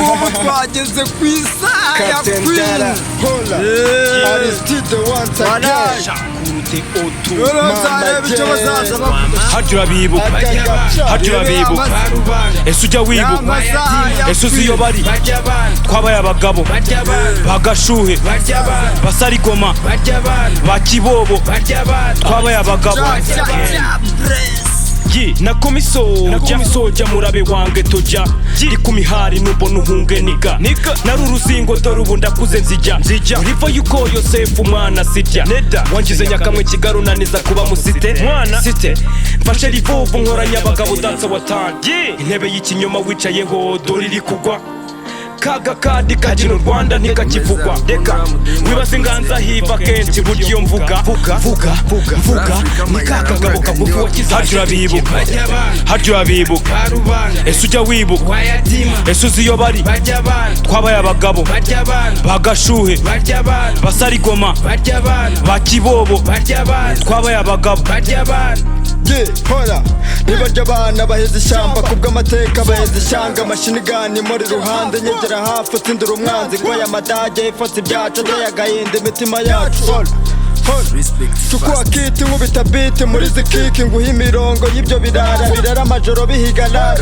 ngubu twageze ku isaha ya Queen. Aristide once again. Harya urabibuka harya urabibuka ese ujya wibuka ese uzi iyo bari twabaye abagabo bagashuhe basarigoma ba kibobo twabaye abagabo nakomisoja murabe wange toja ndi kumihari nubona uhunge niga nari uruzingo dore ubu ndakuze nzijya uriva yuko Yosefu umwana sijya wangize nyakamwe kigarunaniza kuba musite site mfashe rivuvu nkoranya abagabo dansa watangiye intebe y'ikinyoma wicayeho dore iri kugwa kaga kadi kagino Rwanda ntikakivugwa reka wibaze inganza hiva kenshi buryo iyo mvuga nikakagabo kagufi wakiza harya urabibuka ese ujya wibuka ese uzi iyo bari twabaye abagabo bagashuhe basarigoma ba kibobo twabaye abagabo hora nibarya abana baheze ishyamba kubw'amateka baheze ishyanga amashinigani muri ruhande nyegera hafi sindura umwanzi gwaya amadage ifata ibyacu ateye agahinda imitima yacu Chukua kiti nkubita biti muri zikiki nguha imirongo y'ibyo birara amajoro bihigana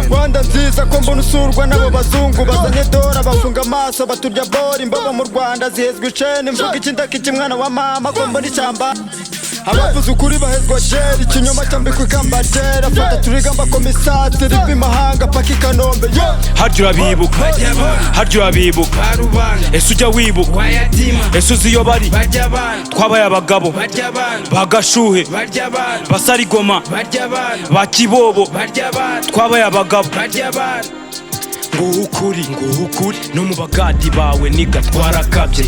Rwanda nziza ko mbona usurwa n'abo bazungu bazanye dora bafunga amaso baturya bori imboga mu Rwanda zihezwa icene mvuga ikindaki kimwana wa mama ko mbona ishyamba abavuze ukuri bahezwa jeri ikinyoma cyambikwa ikamba jera fata turigamba komisati riva imahanga paka ikanombe harya urabibuka ese ujya wibuka ese uzi iyo bari twabaye abagabo bagashuhe basarigoma ba kibobo twabaye abagabo nguhu ukuri no mu bagadi bawe niga twarakabye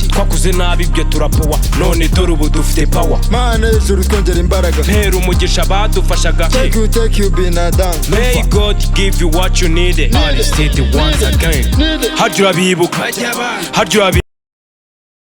twakuze nabi ibyo turapowa none dore ubu dufite power mana ijuru twongera imbaraga ntera umugisha badufashaga take you been a dance may God give you what you need Aristide once again harya urabibuka